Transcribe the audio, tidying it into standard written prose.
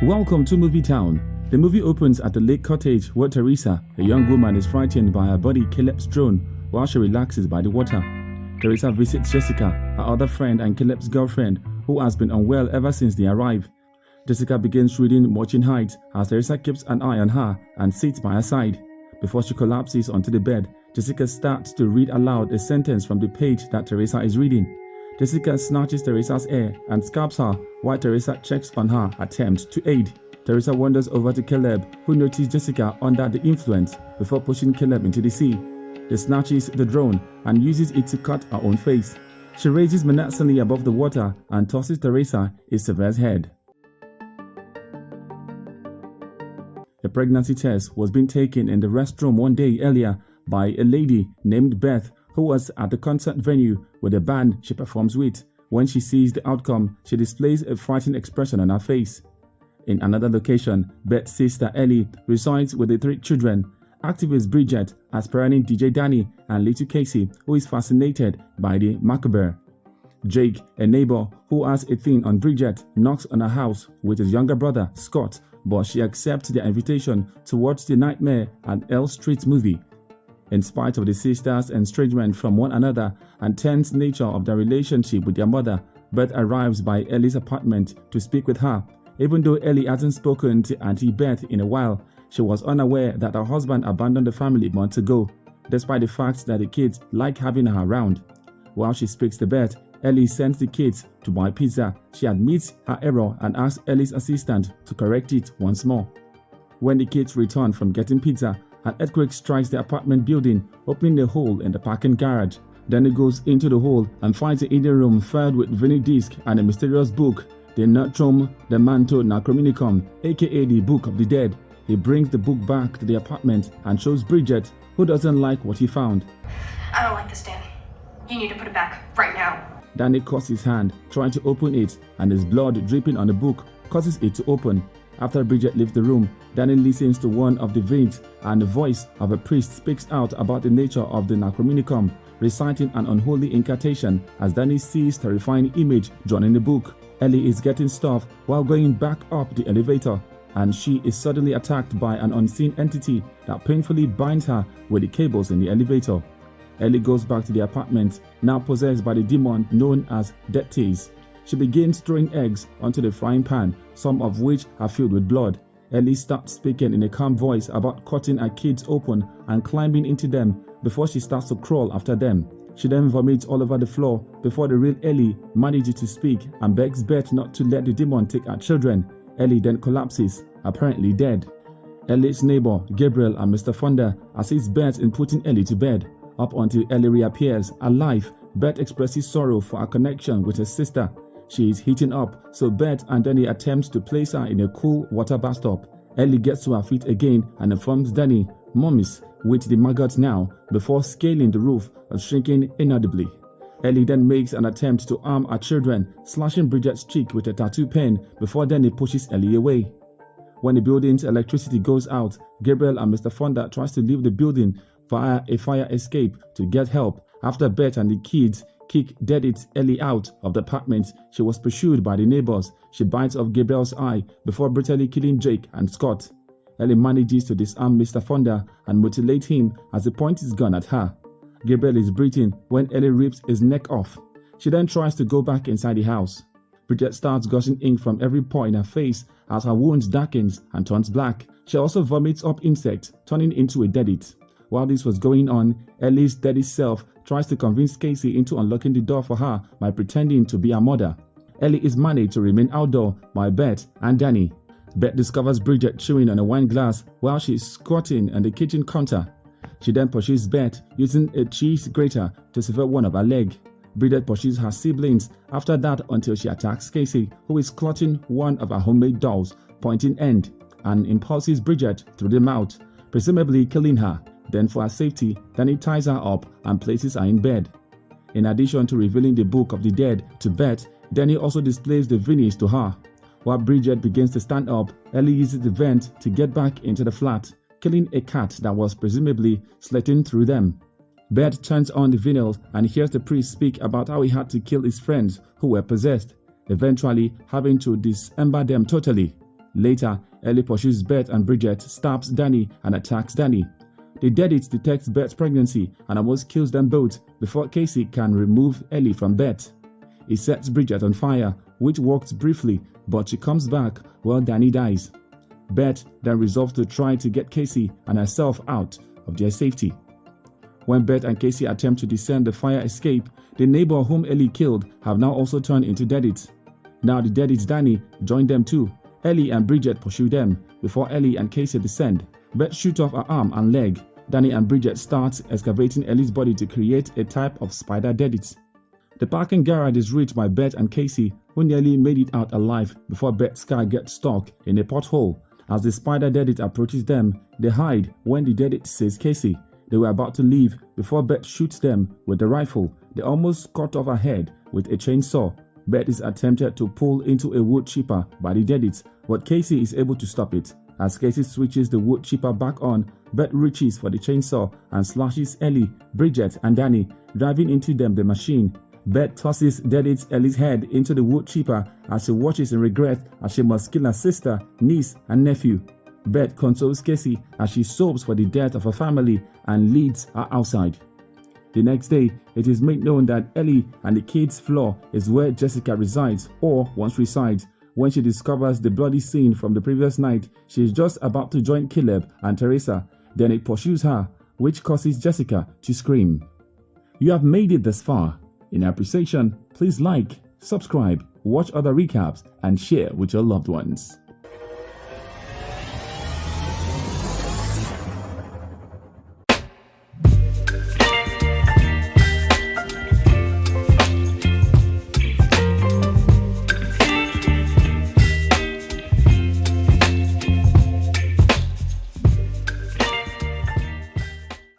Welcome to Movie Town. The movie opens at the lake cottage where Teresa, a young woman, is frightened by her buddy Caleb's drone while she relaxes by the water. Teresa visits Jessica, her other friend and Caleb's girlfriend, who has been unwell ever since they arrived. Jessica begins reading Watching Heights as Teresa keeps an eye on her and sits by her side. Before she collapses onto the bed, Jessica starts to read aloud a sentence from the page that Teresa is reading. Jessica snatches Teresa's ear and scalps her while Teresa checks on her attempt to aid. Teresa wanders over to Caleb, who notices Jessica under the influence before pushing Caleb into the sea. He snatches the drone and uses it to cut her own face. She raises menacingly above the water and tosses Teresa a severe head. A pregnancy test was being taken in the restroom one day earlier by a lady named Beth, who was at the concert venue with the band she performs with. When she sees the outcome, she displays a frightened expression on her face. In another location, Beth's sister Ellie resides with the 3 children. Activist Bridget, aspiring DJ Danny, and little Casey, who is fascinated by the macabre. Jake, a neighbor who has a thing on Bridget, knocks on her house with his younger brother Scott, but she accepts their invitation to watch the Nightmare and Elm Street movie. In spite of the sisters' estrangement from one another and tense nature of their relationship with their mother, Beth arrives by Ellie's apartment to speak with her. Even though Ellie hasn't spoken to Auntie Beth in a while, she was unaware that her husband abandoned the family months ago, despite the fact that the kids like having her around. While she speaks to Beth, Ellie sends the kids to buy pizza. She admits her error and asks Ellie's assistant to correct it once more. When the kids return from getting pizza, an earthquake strikes the apartment building, opening a hole in the parking garage. Then it goes into the hole and finds the Indian room filled with vinyl disc and a mysterious book, the Nutrum the Manto Necrominicum, aka the Book of the Dead. He brings the book back to the apartment and shows Bridget, who doesn't like what he found. I don't like this, Dan. You need to put it back right now. Danny cuts his hand, trying to open it, and his blood dripping on the book causes it to open. After Bridget leaves the room, Danny listens to one of the veins, and the voice of a priest speaks out about the nature of the Necrominicum, reciting an unholy incantation as Danny sees terrifying image drawn in the book. Ellie is getting stuff while going back up the elevator, and she is suddenly attacked by an unseen entity that painfully binds her with the cables in the elevator. Ellie goes back to the apartment, now possessed by the demon known as Deadites. She begins throwing eggs onto the frying pan, some of which are filled with blood. Ellie starts speaking in a calm voice about cutting her kids open and climbing into them before she starts to crawl after them. She then vomits all over the floor before the real Ellie manages to speak and begs Beth not to let the demon take her children. Ellie then collapses, apparently dead. Ellie's neighbor, Gabriel and Mr. Fonda, assist Beth in putting Ellie to bed. Up until Ellie reappears alive, Beth expresses sorrow for her connection with her sister. She is heating up, so Beth and Danny attempt to place her in a cool water bathtub. Ellie gets to her feet again and informs Danny, "Mommy's with the maggots now," before scaling the roof and shrinking inaudibly. Ellie then makes an attempt to harm her children, slashing Bridget's cheek with a tattoo pen before Danny pushes Ellie away. When the building's electricity goes out, Gabriel and Mr. Fonda tries to leave the building via a fire escape to get help. After Beth and the kids kick Deadites Ellie out of the apartment, she was pursued by the neighbors. She bites off Gabriel's eye before brutally killing Jake and Scott. Ellie manages to disarm Mr. Fonda and mutilate him as he points his gun at her. Gabriel is breathing when Ellie rips his neck off. She then tries to go back inside the house. Bridget starts gushing ink from every pore in her face as her wounds darkens and turns black. She also vomits up insects, turning into a Deadite. While this was going on, Ellie's Deadite self tries to convince Casey into unlocking the door for her by pretending to be her mother. Ellie is managed to remain outdoor by Beth and Danny. Beth discovers Bridget chewing on a wine glass while she is squatting on the kitchen counter. She then pursues Beth using a cheese grater to sever one of her legs. Bridget pursues her siblings after that until she attacks Casey, who is clutching one of her homemade dolls, pointing end, and impulses Bridget through the mouth, presumably killing her. Then for her safety, Danny ties her up and places her in bed. In addition to revealing the Book of the Dead to Beth, Danny also displays the Venus to her. While Bridget begins to stand up, Ellie uses the vent to get back into the flat, killing a cat that was presumably slitting through them. Beth turns on the vinyl and hears the priest speak about how he had to kill his friends who were possessed, eventually having to dismember them totally. Later, Ellie pursues Beth and Bridget, stabs Danny, and attacks Danny. The Deadites detect Beth's pregnancy and almost kills them both before Casey can remove Ellie from Beth. He sets Bridget on fire, which works briefly, but she comes back while Danny dies. Beth then resolves to try to get Casey and herself out of their safety. When Beth and Casey attempt to descend the fire escape, the neighbor whom Ellie killed have now also turned into Deadites. Now the Deadites Danny join them too. Ellie and Bridget pursue them before Ellie and Casey descend. Beth shoots off her arm and leg. Danny and Bridget start excavating Ellie's body to create a type of spider Deadites. The parking garage is reached by Beth and Casey, who nearly made it out alive before Beth's car gets stuck in a pothole. As the spider Deadite approaches them, they hide when the Deadite says Casey. They were about to leave before Beth shoots them with the rifle. They almost cut off her head with a chainsaw. Beth is attempted to pull into a wood chipper by the Deadites, but Casey is able to stop it. As Casey switches the wood chipper back on, Beth reaches for the chainsaw and slashes Ellie, Bridget, and Danny, driving into them the machine. Beth tosses Deadite Ellie's head into the wood chipper as she watches in regret as she must kill her sister, niece, and nephew. Beth consoles Casey as she sobs for the death of her family and leads her outside. The next day, it is made known that Ellie and the kids' floor is where Jessica resides or once resides. When she discovers the bloody scene from the previous night, she is just about to join Caleb and Teresa. Then it pursues her, which causes Jessica to scream. You have made it this far. In appreciation, please like, subscribe, watch other recaps, and share with your loved ones.